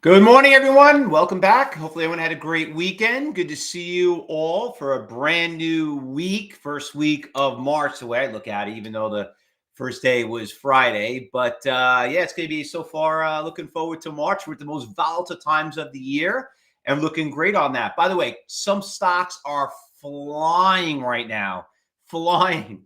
Good morning, everyone. Welcome back. Hopefully, everyone had a great weekend. Good to see you all for a brand new week, first week of March, the way I look at it, even though the first day was Friday. But yeah, it's going to be so far looking forward to March. We're at the most volatile times of the year and looking great on that. By the way, some stocks are flying right now, flying.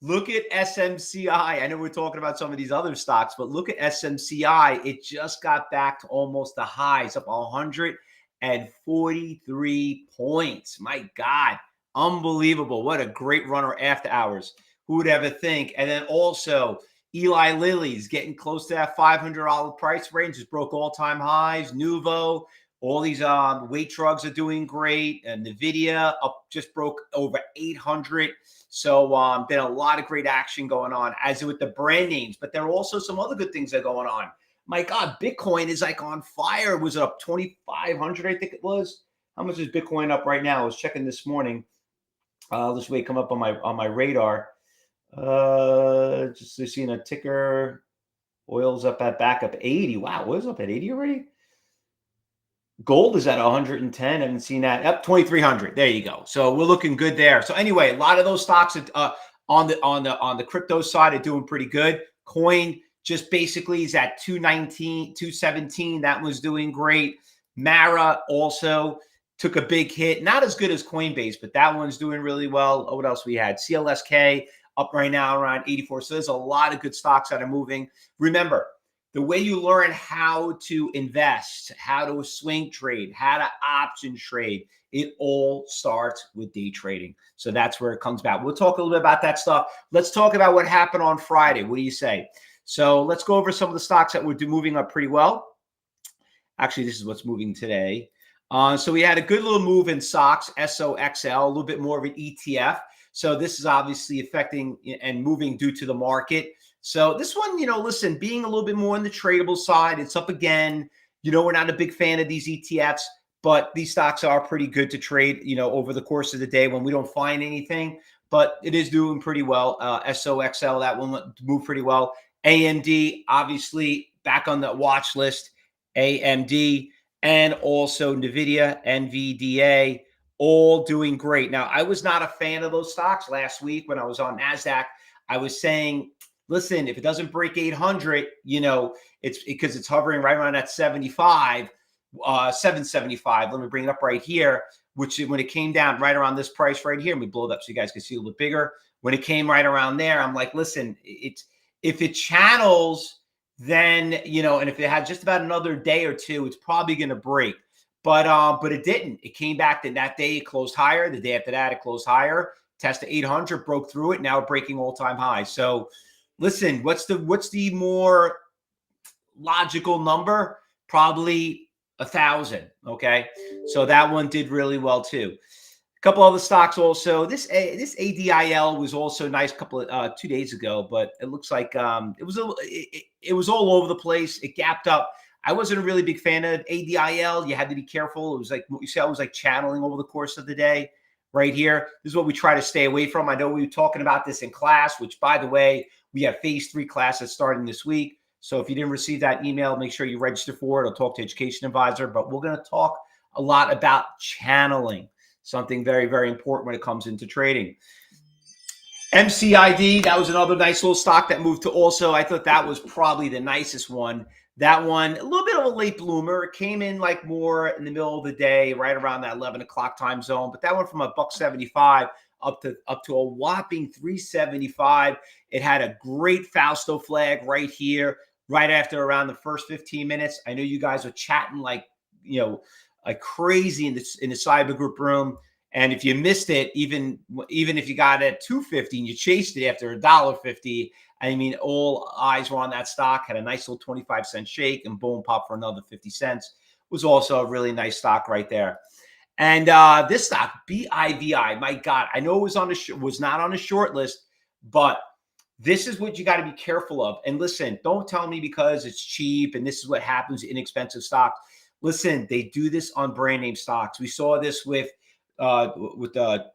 Look at SMCI. I know we're talking about some of these other stocks, but look at SMCI. It just got back to almost the highs, up 143 points. My God, unbelievable. What a great runner after hours. Who would ever think? And then also, Eli Lilly's getting close to that $500 price range. Just broke all-time highs. Nuvo, all these weight drugs are doing great. And NVIDIA just broke over 800. So been a lot of great action going on as with the brand names, but there are also some other good things that are going on. My God, Bitcoin is like on fire. Was it up 2,500? I think it was. How much is Bitcoin up right now? I was checking this morning. Let's wait, come up on my radar. Just seeing a ticker. Oil's up back up 80. Wow, oil's up at 80 already. Gold is at 110. I haven't seen that. Up 2,300. There you go. So we're looking good there. So anyway, a lot of those stocks on the crypto side are doing pretty good. Coin just basically is at 219, 217. That was doing great. Mara also took a big hit. Not as good as Coinbase, but that one's doing really well. Oh, what else we had? CLSK up right now around 84. So there's a lot of good stocks that are moving. Remember, the way you learn how to invest, how to swing trade, how to option trade, it all starts with day trading. So that's where it comes back. We'll talk a little bit about that stuff. Let's talk about what happened on Friday. What do you say? So let's go over some of the stocks that were moving up pretty well. Actually, this is what's moving today. So we had a good little move in SOX, SOXL, a little bit more of an ETF. So this is obviously affecting and moving due to the market. So this one, listen, being a little bit more on the tradable side, it's up again. We're not a big fan of these ETFs, but these stocks are pretty good to trade, over the course of the day when we don't find anything. But it is doing pretty well. SOXL, that one moved pretty well. AMD, obviously, back on the watch list. AMD and also NVIDIA, NVDA, all doing great. Now, I was not a fan of those stocks last week when I was on NASDAQ. I was saying, listen, if it doesn't break 800, it's because it's hovering right around that 775. Let me bring it up right here, which when it came down right around this price right here, and we blow it up so you guys can see a little bit bigger. When it came right around there, I'm like, listen, if it channels, then, and if it had just about another day or two, it's probably going to break. But it didn't. It came back that day it closed higher. The day after that, it closed higher. Tested 800, broke through it. Now breaking all-time highs. So listen, what's the more logical number? Probably 1,000. Okay, so that one did really well too. A couple other stocks also. This ADIL was also nice. 2 days ago, but it looks like it was all over the place. It gapped up. I wasn't a really big fan of ADIL. You had to be careful. It was like what you said. It was like channeling over the course of the day. Right here, this is what we try to stay away from. I know we were talking about this in class, which, by the way, we have phase 3 classes starting this week. So if you didn't receive that email, make sure you register for it or talk to Education Advisor. But we're going to talk a lot about channeling, something very, very important when it comes into trading. MCID, that was another nice little stock that moved to also. I thought that was probably the nicest one. That one, a little bit of a late bloomer. It came in like more in the middle of the day, right around that 11 o'clock time zone. But that went from $1.75 up to a whopping 375. It had a great Fausto flag right here, right after around the first 15 minutes. I know you guys are chatting like crazy in the cyber group room. And if you missed it, even if you got it at $2.50 and you chased it after $1.50, I mean, all eyes were on that stock. Had a nice little 25-cent shake and boom, pop for another 50 cents. Was also a really nice stock right there. And this stock, BIVI, my God, I know it was not on the short list, but this is what you got to be careful of. And listen, don't tell me because it's cheap and this is what happens in inexpensive stocks. Listen, they do this on brand name stocks. We saw this with the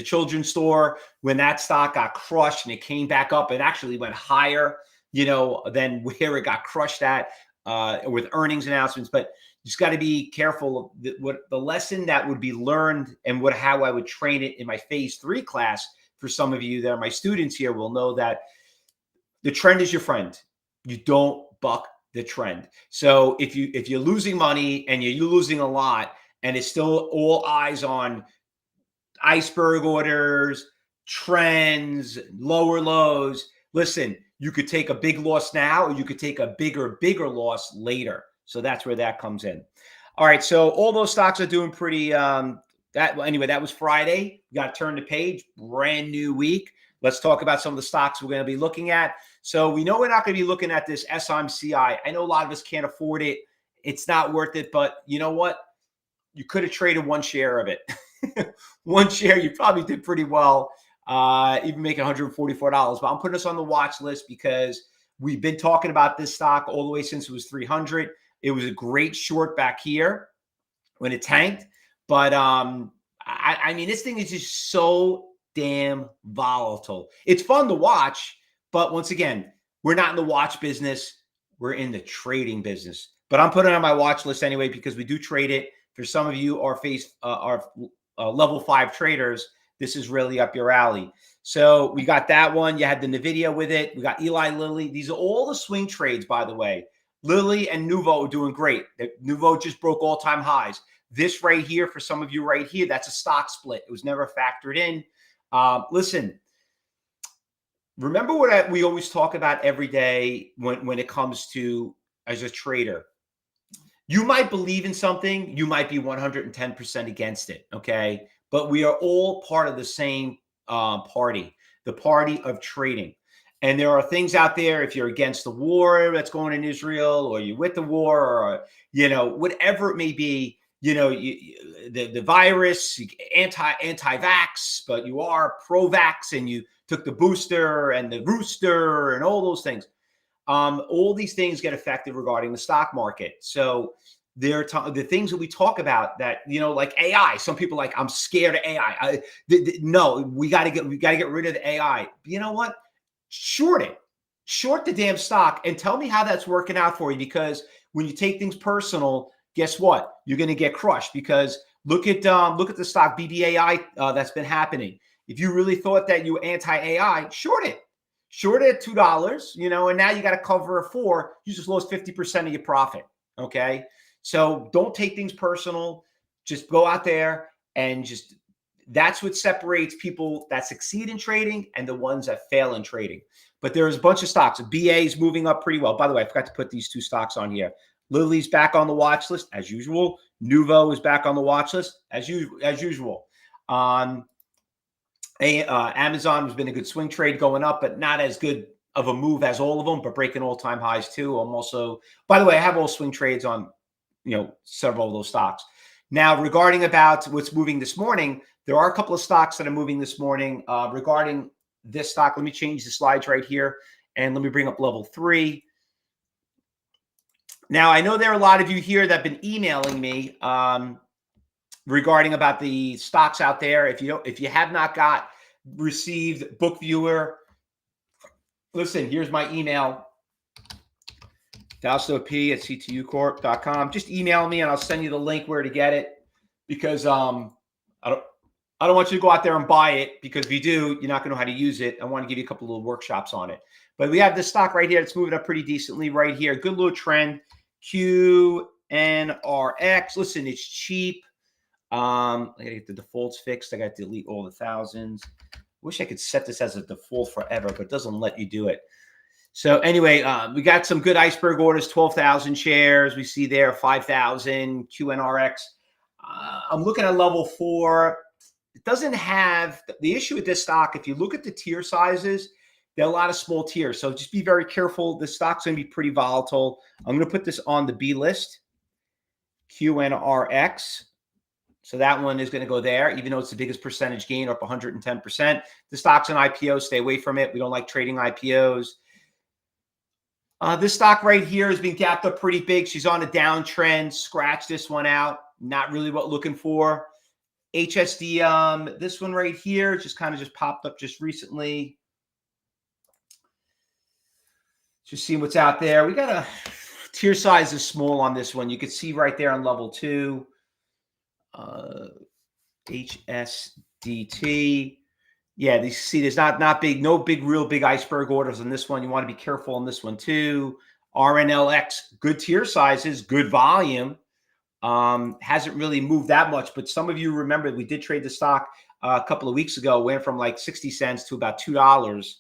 children's store when that stock got crushed and it came back up. It actually went higher, than where it got crushed at. with earnings announcements, but you just got to be careful. What the lesson that would be learned and how I would train it in my phase 3 class for some of you that are my students here will know that the trend is your friend. You don't buck the trend. So if you're losing money and you're losing a lot and it's still all eyes on iceberg orders, trends, lower lows, listen, you could take a big loss now or you could take a bigger loss later. So that's where that comes in. All right, so all those stocks are doing pretty anyway, that was Friday. You got to turn the page, brand new week. Let's talk about some of the stocks we're going to be looking at. So we know we're not going to be looking at this SMCI. I know a lot of us can't afford it. It's not worth it, but you know what? You could have traded one share of it. One share, you probably did pretty well, even making $144. But I'm putting us on the watch list because we've been talking about this stock all the way since it was 300. It was a great short back here when it tanked. But I mean, this thing is just so damn volatile. It's fun to watch, but once again, we're not in the watch business. We're in the trading business. But I'm putting it on my watch list anyway because we do trade it. For some of you, our level 5 traders, this is really up your alley. So we got that one. You had the NVIDIA with it. We got Eli Lilly. These are all the swing trades, by the way. Lilly and Nuvo are doing great. Nuvo just broke all-time highs. This right here, for some of you right here, that's a stock split. It was never factored in. Listen, remember what we always talk about every day when it comes to as a trader. You might believe in something. You might be 110% against it, okay? But we are all part of the same party, the party of trading. And there are things out there, if you're against the war that's going in Israel, or you're with the war, or, you know, whatever it may be, you know, the virus, anti-vax, but you are pro-vax and you took the booster and the rooster and all those things. All these things get affected regarding the stock market. So the things that we talk about that, you know, like AI, some people are like, I'm scared of AI. No, we got to get rid of the AI. You know what? Short the damn stock and tell me how that's working out for you. Because when you take things personal, guess what? You're going to get crushed because look at the stock BBAI that's been happening. If you really thought that you were anti-AI, short it at $2, you know, and now you got to cover a 4. You just lost 50% of your profit. Okay. So don't take things personal. Just go out there and that's what separates people that succeed in trading and the ones that fail in trading. But there's a bunch of stocks. BA is moving up pretty well. By the way, I forgot to put these 2 stocks on here. Lilly's back on the watch list as usual. Nuvo is back on the watch list as usual. Amazon has been a good swing trade going up, but not as good of a move as all of them, but breaking all-time highs too. I'm also, by the way, I have all swing trades on, you know, several of those stocks. Now, regarding about what's moving this morning, there are a couple of stocks that are moving this morning. Regarding this stock, let me change the slides right here, and let me bring up level 3. Now, I know there are a lot of you here that have been emailing me regarding about the stocks out there. If you have not received bookviewer, listen, here's my email, faustop@ctucorp.com. Just email me and I'll send you the link where to get it, because I don't want you to go out there and buy it, because if you do, you're not going to know how to use it. I want to give you a couple of little workshops on it. But we have this stock right here. It's moving up pretty decently right here. Good little trend. QNRX. Listen, it's cheap. I gotta get the defaults fixed. I got to delete all the thousands. Wish I could set this as a default forever, but it doesn't let you do it. So anyway, we got some good iceberg orders, 12,000 shares. We see there 5,000 QNRX. I'm looking at level 4. It doesn't have the issue with this stock. If you look at the tier sizes, there are a lot of small tiers. So just be very careful. The stock's going to be pretty volatile. I'm going to put this on the B list, QNRX. So that one is going to go there, even though it's the biggest percentage gain, up 110%. The stock's an IPO. Stay away from it. We don't like trading IPOs. This stock right here has been gapped up pretty big. She's on a downtrend. Scratch this one out. Not really what looking for. HSD, this one right here just kind of just popped up just recently. Just seeing what's out there. We got a Tier size is small on this one. You can see right there on level 2, HSDT. Yeah, you see there's not big, no big, real big iceberg orders on this one. You want to be careful on this one too. RNLX, good tier sizes, good volume. Hasn't really moved that much, but some of you remember we did trade the stock a couple of weeks ago, went from like 60 cents to about $2.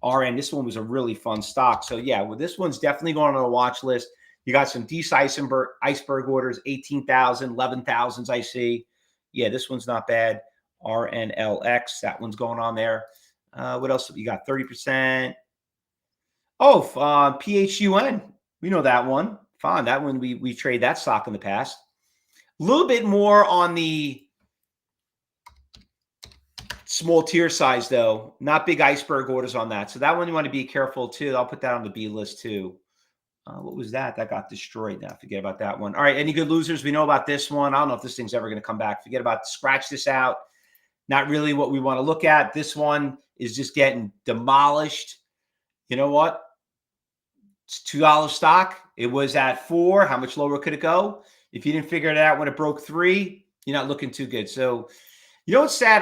RN, this one was a really fun stock. So yeah, well, this one's definitely going on a watch list. You got some decent iceberg orders, 18,000, 11,000s I see. Yeah, this one's not bad. RNLX, that one's going on there. What else? You got 30%. Oh, PHUN. We know that one. Fine. That one, we trade that stock in the past. A little bit more on the small tier size, though. Not big iceberg orders on that. So that one you want to be careful, too. I'll put that on the B list, too. What was that? That got destroyed now. Forget about that one. All right, any good losers? We know about this one. I don't know if this thing's ever going to come back. Forget about scratch this out. Not really what we want to look at. This one is just getting demolished. You know what? It's $2 stock. It was at $4. How much lower could it go? If you didn't figure it out when it broke $3, you're not looking too good. So, you know what's sad?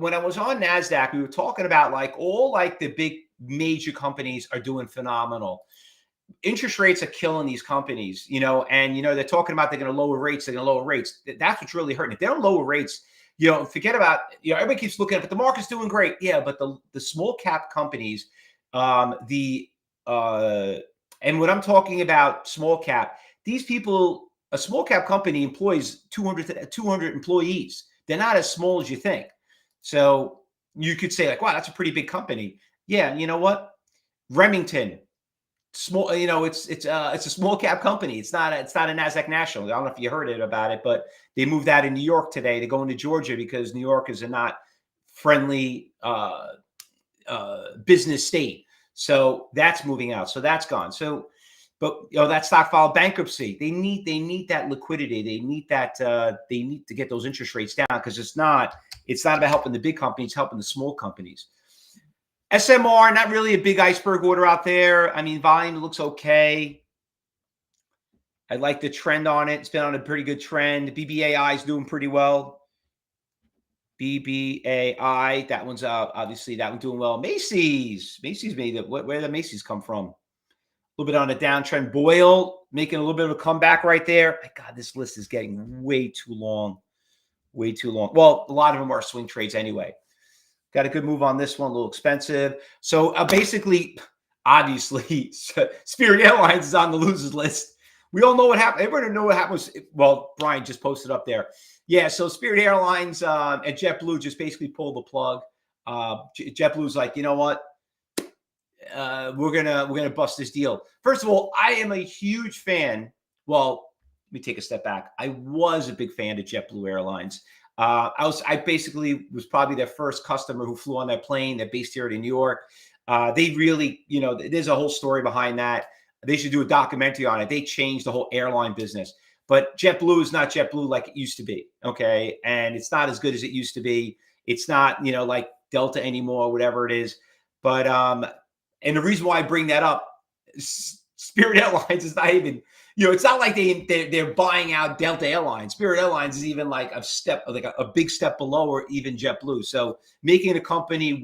When I was on NASDAQ, we were talking about like all like the big major companies are doing phenomenal. Interest rates are killing these companies, you know, and, you know, they're talking about they're going to lower rates. They're going to lower rates. That's what's really hurting. If they don't lower rates, you know, forget about, you know, everybody keeps looking at it, but the market's doing great. Yeah, but the small cap companies, and when I'm talking about small cap, these people, a small cap company employs 200 employees. They're not as small as you think. So you could say like, wow, that's a pretty big company. Yeah, you know what? Remington, small, you know, it's a small cap company. It's not a NASDAQ national. I don't know if you heard about it, but they moved out in New York today to go into Georgia because New York is a not friendly business state. So that's moving out. So that's gone. So, but you know, that stock filed bankruptcy. They need that liquidity. They need that. They need to get those interest rates down because it's not about helping the big companies, it's helping the small companies. SMR, not really a big iceberg order out there. I mean, volume looks okay. I like the trend on it. It's been on a pretty good trend. BBAI is doing pretty well. BBAI, that one's obviously that one doing well. Macy's made it. Where did the Macy's come from? A little bit on a downtrend. Boyle making a little bit of a comeback right there. My God, this list is getting way too long. Way too long. Well, a lot of them are swing trades anyway. Got a good move on this one, a little expensive. So basically, obviously, Spirit Airlines is on the losers list. We all know what happened. Everyone know what happened. Well, Brian just posted up there. Yeah, so Spirit Airlines and JetBlue just basically pulled the plug. JetBlue's like, you know what? We're gonna bust this deal. First of all, I am a huge fan. Well, let me take a step back. I was a big fan of JetBlue Airlines. I basically was probably their first customer who flew on that plane. They're based here in New York. They really, you know, there's a whole story behind that. They should do a documentary on it. They changed the whole airline business. But JetBlue is not JetBlue like it used to be, okay? And it's not as good as it used to be. It's not, you know, like Delta anymore, whatever it is. But and the reason why I bring that up, Spirit Airlines is not even, you know, it's not like they're buying out Delta Airlines. Spirit Airlines is even like a big step below or even JetBlue. So making a company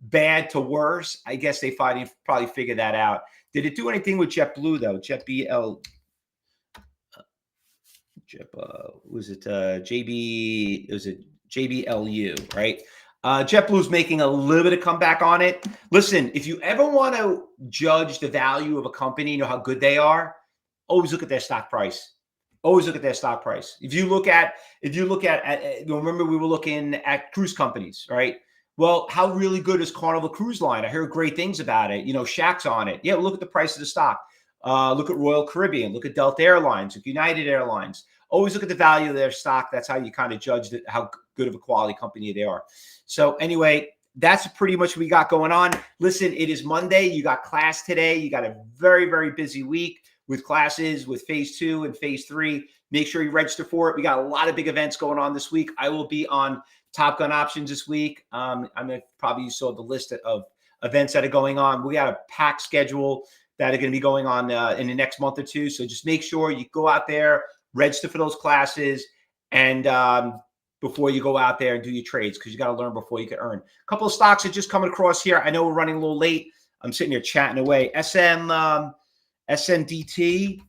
bad to worse, I guess they probably figured that out. Did it do anything with JetBlue though? Was it JBLU, right? JetBlue's making a little bit of comeback on it. Listen, if you ever want to judge the value of a company, you know how good they are, always look at their stock price. Always look at their stock price. If you look at, remember we were looking at cruise companies, right? Well, how really good is Carnival Cruise Line? I heard great things about it. You know, Shaq's on it. Yeah, look at the price of the stock. Look at Royal Caribbean. Look at Delta Airlines. Look at United Airlines. Always look at the value of their stock. That's how you kind of judge how good of a quality company they are. So anyway, that's pretty much what we got going on. Listen, it is Monday. You got class today. You got a very, very busy week with classes with phase 2 and phase 3. Make sure you register for it. We got a lot of big events going on this week. I will be on Top Gun Options this week. I'm going to probably saw the list of events that are going on. We got a packed schedule. that are going to be going on in the next month or two. So just make sure you go out there, register for those classes, and before you go out there and do your trades, because you got to learn before you can earn. A couple of stocks are just coming across here. I know we're running a little late. I'm sitting here chatting away. SMDT,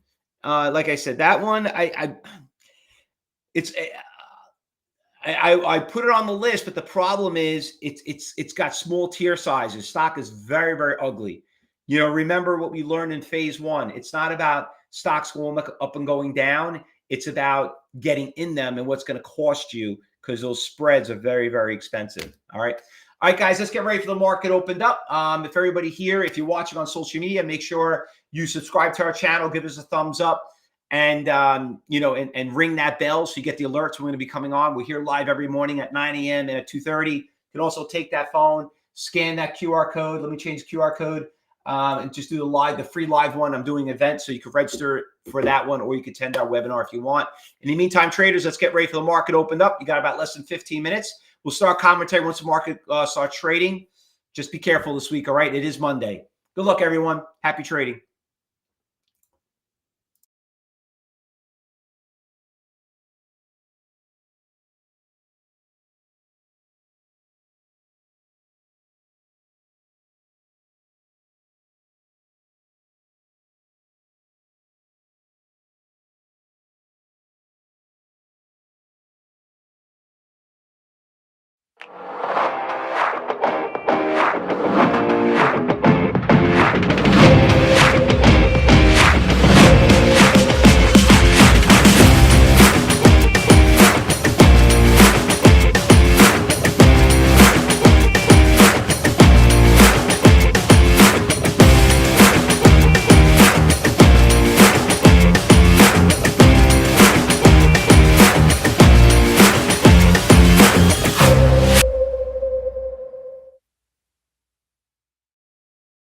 like I said, that one, I put it on the list, but the problem is it's got small tier sizes. Stock is very, very ugly. You know, remember what we learned in phase one. It's not about stocks going up and going down. It's about getting in them and what's going to cost you, because those spreads are very, very expensive. All right. All right, guys, let's get ready for the market opened up. If everybody here, if you're watching on social media, make sure you subscribe to our channel, give us a thumbs up, and you know, and ring that bell so you get the alerts when we're going to be coming on. We're here live every morning at 9 a.m. and at 2:30. You can also take that phone, scan that QR code. Let me change the QR code. And just do the free live one. I'm doing events, so you can register for that one, or you can attend our webinar if you want. In the meantime, traders, let's get ready for the market opened up. You got about less than 15 minutes. We'll start commentary once the market starts trading. Just be careful this week, all right? It is Monday. Good luck, everyone. Happy trading.